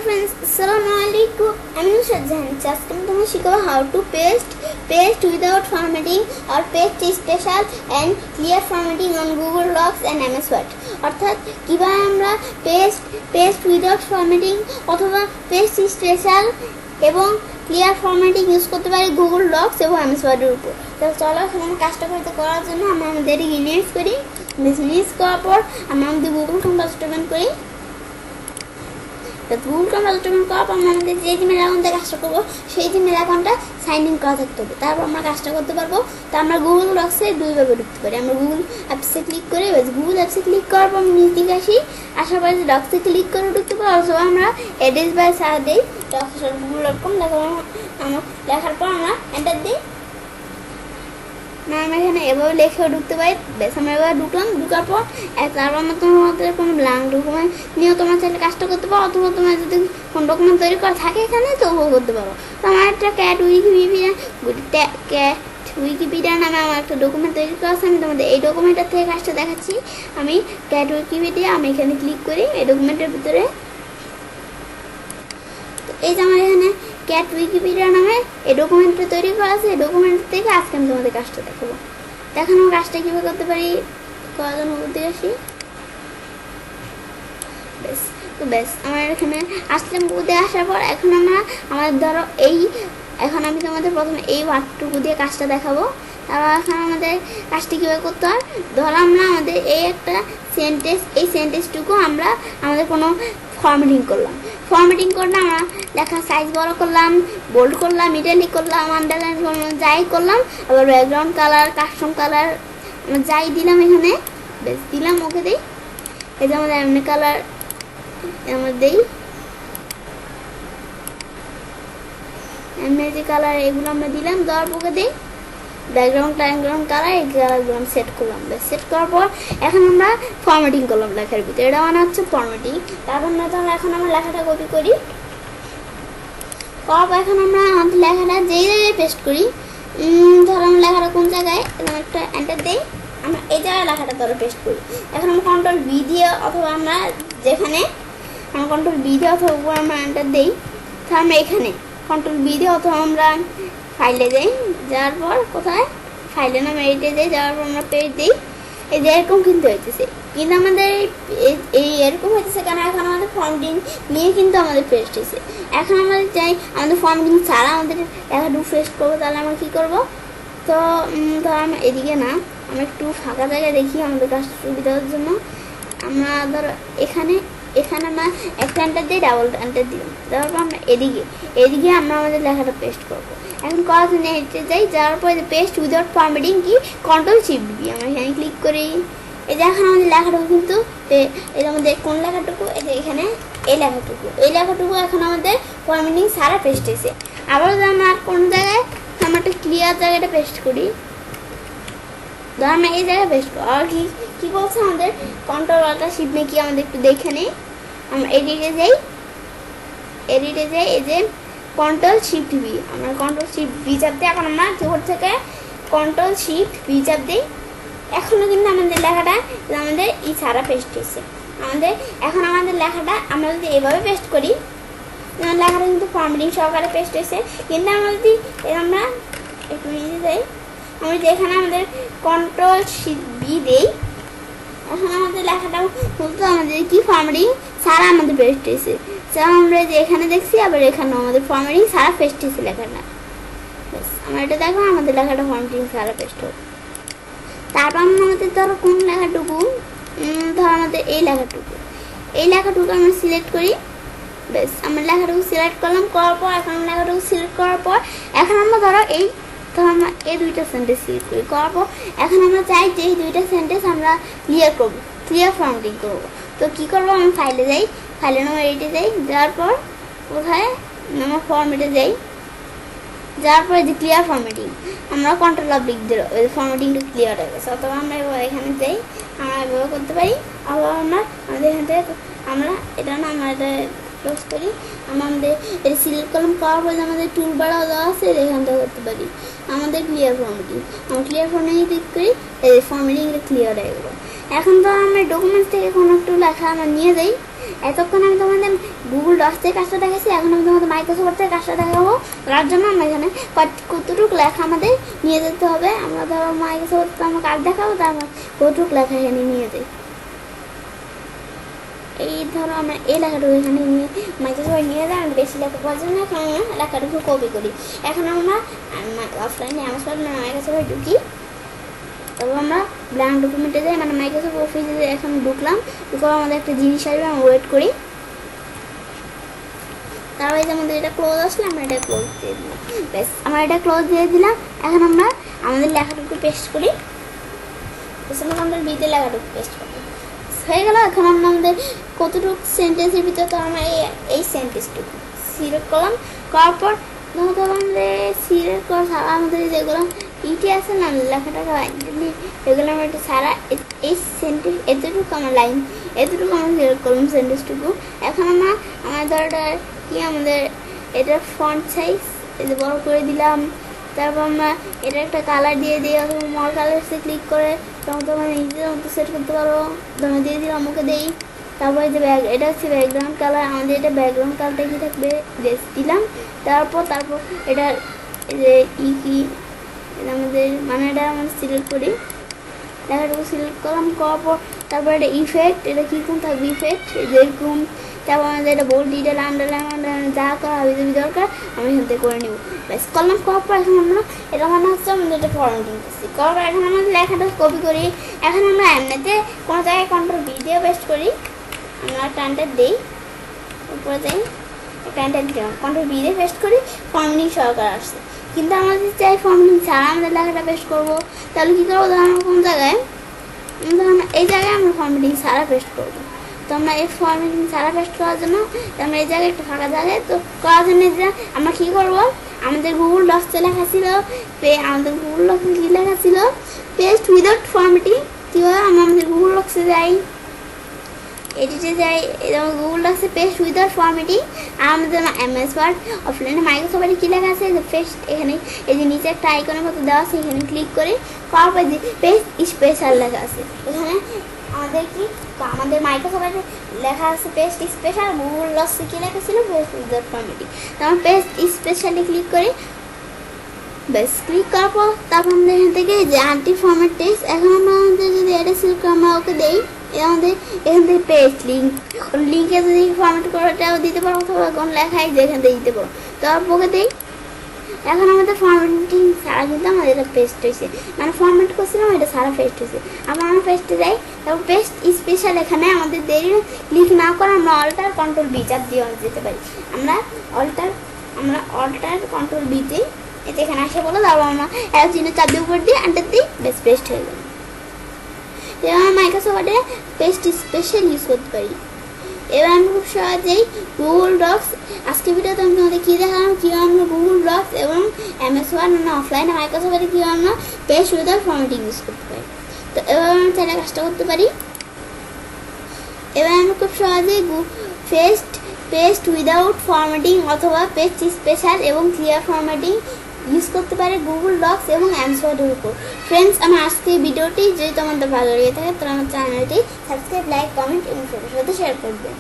friends, Assalamualaikum. I'm Nusrat Jahan. Just come to show how to paste without formatting or paste special and clear formatting on Google Docs and MS Word. অর্থাৎ কিভাবে আমরা paste without formatting অথবা paste special এবং clear formatting use করতে পারি Google docs এবং MS Word এর উপর। তো চলো এখানে কাজটা করার জন্য আমরা আমাদের ইনিট করি। ইনিট করার পর আমরা আমাদের গুগল ক্রোম ওপেন করি। গুগল ক্রোম ওপেন করার পর আমাদের যে জিমেল অ্যাকাউন্টে কাজটা করবো সেই জিমেল অ্যাকাউন্টটা সাইন ইন করা থাকতে হবে, তারপর আমরা কাজটা করতে পারবো। তো আমরা গুগল ডক্সে দুইভাবে ঢুকতে পারি। আমরা গুগল অ্যাপসে ক্লিক করে গুগল অ্যাপসে ক্লিক করার পর নিচ দিকে আসার পরে ডক্সে ক্লিক করে ঢুকতে পারবো। অথবা আমরা অ্যাড্রেস বাই সার্চ দিই ডক্স.google.com লেখার পর আমরা এন্টার দিই। আমরা এখানে এভাবে লেখেও ঢুকতে পারি। বেশ আমরা এবার ঢুকার পর তারপর আমরা তোমাদের কোনো ব্ল্যাঙ্ক ডকুমেন্ট নিয়েও তোমার চাইলে কাজটা করতে পারো, অথবা তোমার যদি কোনো ডকুমেন্ট তৈরি করা থাকে এখানে তবুও করতে পারো। তো আমার একটা উইকিপিডিয়া নামে আমার একটা ডকুমেন্ট তৈরি করা আছে। আমি তোমাদের এই ডকুমেন্টের থেকে কাজটা দেখাচ্ছি। আমি উইকিপিডিয়া আমি এখানে ক্লিক করি এই ডকুমেন্টের ভিতরে। তো এই যে আমার এখানে উইকিপিডিয়া নামে এই ডকুমেন্টটা তৈরি করা আছে। এই ডকুমেন্ট থেকে আজকে আমি তোমাদের কাজটা দেখাবো। দেখানোর কাজটা কীভাবে করতে পারি করার জন্য করতে আসি। বেশ আমার এখানে আসলাম বুঝে আসার পর এখন আমাদের ধরো এখন আমি তোমাদের প্রথমে এই ওয়ার্ডটুকু দিয়ে কাজটা দেখাবো। তারপর এখন আমাদের কাজটি কীভাবে করতে হয়, ধরো আমরা আমাদের এই একটা এই সেন্টেন্সটুকু আমরা আমাদের কোনো ফরম্যাটিং করলাম আমরা লেখা সাইজ বড় করলাম, বোল্ড করলাম, ইটালিক করলাম, আন্ডারলাইন করলাম, যাই করলাম। আবার ব্যাকগ্রাউন্ড কালার, কাস্টম কালার আমরা যাই দিলাম এখানে বেশ দিলাম, ওকে দিই। এই যে আমাদের এমনি কালার আমরা দিই, এমনি যে কালার এগুলো আমরা দিলাম, দেওয়ার ওকে দিই। ব্যাকগ্রাউন্ড কালার এই কালারগুলো আমি সেট করলাম। সেট করার পর এখন আমরা ফরম্যাটিং করলাম লেখার ভিতরে। এটা মানে হচ্ছে ফরম্যাটিং। তারপর এখন আমরা লেখাটা কপি করি। করার পর এখন আমরা আমাদের লেখাটা যেই জায়গায় পেস্ট করি, ধরো আমরা লেখাটা কোন জায়গায় একটা এন্টার দিই, আমরা এই জায়গায় লেখাটা ধরো পেস্ট করি। এখন আমরা কন্ট্রোল বি দিয়ে অথবা আমরা যেখানে কন্ট্রোল বি দিয়ে অথবা উপর আমরা এন্টার দিই, তাহলে আমরা এখানে কন্ট্রোল বি দিয়ে অথবা আমরা ফাইলে যাই, যাওয়ার পর কোথায় ফাইলে নাম এডিটে যাই, যাওয়ার পর আমরা পেজ দিই। এই যে এরকম কিন্তু হইতেছে, কিন্তু আমাদের এই এরকম হইতেছে কেন, এখন আমাদের ফর্মটিং নিয়ে কিন্তু আমাদের পেস্ট হয়েছে। এখন আমাদের চাই আমাদের ফর্মটিং ছাড়া আমাদের লেখাটু পেস্ট করবো, তাহলে আমরা কী করবো। তো ধর আমরা এদিকে না, আমরা একটু ফাঁকা জায়গায় দেখি আমাদের কাজটা সুবিধার জন্য। আমরা ধরো এখানে আমরা একটা এন্টার দিই, ডাবল এন্টার দিলাম, দেওয়ার পর আমরা এদিকে আমরা আমাদের লেখাটা পেস্ট করবো। এখন করার জন্য হেঁটে যাই, যাওয়ার পরে পেস্ট উইদাউট ফরম্যাটিং কি Ctrl+Shift+V আমরা এখানে ক্লিক করি। এই যে এখন আমাদের লেখাটুকু কিন্তু এই আমাদের কোন লেখাটুকু, এই যে এখানে এই লেখাটুকু এখন আমাদের ফরম্যাটিং সারা পেস্ট হয়েছে। আবার যদি আমরা কোন জায়গায় আমরা একটা ক্লিয়ার জায়গাটা পেস্ট করি, ধর আমরা এই জায়গায় পেস্ট করি। আর কি বলছে আমাদের Ctrl+Shift+V কি আমাদের একটু দেখে নিই। আমরা এডিটে যাই, এই যে Ctrl+Shift+V আমরা Ctrl+Shift+V চাপ দিই। এখন আমরা কিবোর্ড থেকে Ctrl+Shift+V চাপ দিই। এখনও কিন্তু আমাদের লেখাটা আমাদের সারা পেস্ট হয়েছে। এখন আমাদের লেখাটা আমরা যদি এভাবে পেস্ট করি, লেখাটা কিন্তু ফরম্যাটিং সহকারে পেস্ট হয়েছে। কিন্তু আমরা যদি আমরা একটু নিচে যাই, আমরা যদি এখানে আমাদের Ctrl+Shift+V দিই, এখন আমাদের লেখাটাও বলতে আমাদের কি ফরম্যাটিং সারা আমাদের পেস্ট হয়েছে। যেমন আমরা যে এখানে দেখছি, আবার এখানেও আমাদের ফরম্যাটিং সারা পেস্ট হয়েছে লেখাটা। আমরা এটা দেখো আমাদের লেখাটা ফরম্যাটিং সারা পেস্ট হোক। তারপর আমাদের ধরো কোন লেখাটুকু, ধরো আমাদের এই লেখাটুকু আমরা সিলেক্ট করি। বেশ আমরা লেখাটুকু সিলেক্ট করলাম, করার পর এখন লেখাটুকু সিলেক্ট করার পর এখন আমরা ধরো আমরা এই দুইটা সেন্টেন্স সিলেক্ট করি। করার পর এখন আমরা চাই যে এই দুইটা সেন্টেন্স আমরা ক্লিয়ার ফরম্যাটিং করবো। তো কী করবো, আমরা ফাইলে যাই, ফাইলে নাম এডিটে যাই, যাওয়ার পর কোথায় আমরা ফরম্যাটে যাই, যাওয়ার পরে যে ক্লিয়ার ফরম্যাটিং আমরা Ctrl+V দিল, ওই ফরম্যাটিংটা ক্লিয়ার হয়ে গেছে। অথবা আমরা এখানে যাই, আমরা এভাবে করতে পারি। আবার আমাদের এখান থেকে আমরা এটা ক্লোজ করি। আমাদের এটা সিলেক্ট করলাম, করার পরে আমাদের টুলবারও দেওয়া আছে, এখান থেকে করতে পারি আমাদের ক্লিয়ার ফরম্যাটিং। আমরা ক্লিয়ার ফরম্যাটিং ক্লিক করি, এই ফরম্যাটিংটা ক্লিয়ার হয়ে গেলো। এখন তো আমরা ডকুমেন্টস থেকে কোনো একটু লেখা আমরা নিয়ে যাই। এতক্ষণ আমি তোমাদের গুগল ডক্স থেকে কাজটা দেখাচ্ছি, এখন আমি তোমাদের মাইক্রোসফট থেকে কাজটা দেখাবো। তার জন্য আমরা এখানে কতটুকু লেখা আমাদের নিয়ে যেতে হবে। আমরা ধরো মাইক্রোসফট আমরা কাজ দেখাবো, তারপর কতটুকু লেখা এখানে নিয়ে যাই। এই ধরো আমরা এই লেখাটুকু এখানে নিয়ে মাইক্রোসফট নিয়ে যাই, আমরা বেশি লেখা পাওয়ার জন্য এখন আমরা লেখাটুকু কপি করি। এখন আমরা অফলাইনে অ্যামাজন মাইক্রোসফটে ঢুকি, তারপর আমরা ব্ল্যাঙ্ক ডকুমেন্টে যাই, মানে মাইক্রোসফট অফিসে এখন ঢুকলাম। ঢুকার আমাদের একটা জিনিস আসবে, আমরা ওয়েট করি। তারপর এই যে আমাদের এটা ক্লোজ আসলে আমরা এটা ক্লোজ দিয়ে দিলাম। ব্যাস আমরা এটা ক্লোজ দিয়ে দিলাম। এখন আমরা আমাদের লেখাটুকু পেস্ট করি, আমাদের বিতে লেখাটুকু পেস্ট করি, হয়ে গেল। এখন আমরা আমাদের কতটুকু সেন্টেন্সের ভিতরে তো আমরা এই সেন্টেন্সটুকু সিলেক্ট করলাম। করার পর ধরো আমাদের সিলেক্ট করা ছাড়া আমাদের যেগুলো ইটি আছে না লেখাটাকে এগুলো আমরা একটু ছাড়া এই সেন্টেন্স এতটুকু আমার লাইন এতটুকু আমরা সিলেক্ট করলাম সেন্টেন্সটুকু। এখন আমরা আমাদের কি আমাদের এটার ফন্ট সাইজ এটা বড় করে দিলাম। তারপর আমরা এটা একটা কালার দিয়ে দিই, অথবা মল কালারসে ক্লিক করে তোমরা নিজেদের মতো সেট করতে পারো। তোমরা দিয়ে দিলাম, আমাকে দেই। তারপরে যে এটা হচ্ছে ব্যাকগ্রাউন্ড কালার, আমাদের এটা ব্যাকগ্রাউন্ড কালারটা কি থাকবে বেশ দিলাম। তারপর এটা যে কি আমাদের মানে এটা আমরা সিলেক্ট করি, লেখাটুকু সিলেক্ট করলাম। করার পর তারপর এটা ইফেক্ট, এটা কীরকম থাকবে ইফেক্ট যেরকম। তারপর আমাদের এটা বোল্ড ডিটেল আন্ডারলাইন যা করা হবে যদি দরকার আমি এখান থেকে করে নেব। ব্যাস করলাম। করার পর এখন আমরা এটা মনে হচ্ছে আমাদের এটা ফরম্যাটিং করছি। করার পর এখন আমাদের লেখাটা কপি করি। এখন আমরা এমনিতে কোনো জায়গায় কন্ট্রোল বি দিয়ে পেস্ট করি, আমরা টানটা দিই উপরে যাই, টানটা দিলাম কন্ট্রোল বি দিয়ে পেস্ট করি, ফরম্যাটিং সহকারে আসছে। কিন্তু আমরা যদি চাই ফরম্যাটিং ছাড়া আমাদের লেখাটা পেস্ট করবো, তাহলে কী করবো? ধরুন কোন জায়গায় ধরুন এই জায়গায় আমরা ফরম্যাটিং ছাড়া পেস্ট করবো। তো আমরা এই ফরম্যাটিং ছাড়া পেস্ট করার জন্য আমরা এই জায়গায় একটা ফাঁকা জায়গায় তো করার জন্য আমরা কী করবো? আমাদের গুগল ডক্সে লেখা ছিল আমাদের গুগল ডক্সে কী লেখা ছিল পেস্ট উইদাউট ফরম্যাটিং। কীভাবে আমরা আমাদের গুগল ডক্সে যাই, এডিটে যাই, যেমন গুগল ডক্সে পেস্ট উইদাউট ফরম্যাটিং। আর আমাদের এমএস ওয়ার্ড অফলাইনে মাইক্রোসফটে কী লেখা আছে যে পেস্ট, এখানে এই যে নিচে একটা আইকনের মতো দেওয়া আছে, এখানে ক্লিক করে করার পর যে পেস্ট স্পেশাল লেখা আছে, এখানে আমাদের কি আমাদের মাইক্রোসফটে লেখা আছে পেস্ট স্পেশাল। গুগল ডক্সে কী লেখা ছিল পেস্ট উইদাউট ফরম্যাটিং। তো আমরা পেস্ট স্পেশালে ক্লিক করি। ব্যাস ক্লিক করার পর তারপর আমাদের এখান থেকে যে আন্টি ফরম্যাট টেক্সট, এখন আমরা আমাদের যদি এটা সিলেক্ট করে আমরা ওকে দেই, আমাদের এখান থেকে পেস্ট লিঙ্কে যদি ফরম্যাট করে ওটাও দিতে পারো, অথবা কোন লেখায় যেখান থেকে দিতে পারো। তো ওকে দেই। এখন আমাদের ফরম্যাটিং ছাড়া কিন্তু আমাদের এটা পেস্ট হয়েছে, মানে ফরম্যাট করছিলাম এটা সারা পেস্ট হয়েছে। আমরা পেস্টে যাই, তারপর পেস্ট স্পেশাল এখানে আমাদের দেরি ক্লিক না করে আমরা অল্টার কন্ট্রোল বি চাপ দিয়ে যেতে পারি। আমরা অল্টার কন্ট্রোল বিতে এতে এখানে আসে বলো, তারপর আমরা এক চিহ্ন চাপ দিয়ে উপর দিয়ে এন্টার দিই, বেশ পেস্ট হয়ে গেল। এবার আমরা মাইক্রোসফটে পেস্ট স্পেশাল ইউজ করতে পারি। এবার আমরা খুব সহজেই গুগল ডক্স, আজকে ভিডিওতে আমি তোমাদের কী দেখালাম কীভাবে আমরা গুগল ডক্স এবং এমএস ওয়ার্ড মানে অফলাইনে মাইক্রোসফটে কীভাবে আমরা পেস্ট উইদাউট ফরম্যাটিং ইউজ করতে পারি। তো এবার আমরা চাইলে কাজটা করতে পারি। এবার আমরা খুব সহজেই পেস্ট উইদাউট ফরম্যাটিং অথবা পেস্ট স্পেশাল এবং ক্লিয়ার ফরম্যাটিং ইউজ করতে পারে গুগল ডক্স এবং এমএস ওয়ার্ডের উপর। ফ্রেন্ডস, আমার আজকের ভিডিওটি যদি তোমাদের ভালো লেগে থাকে তাহলে আমার চ্যানেলটি সাবস্ক্রাইব, লাইক, কমেন্ট এবং সবার সাথে শেয়ার করবে।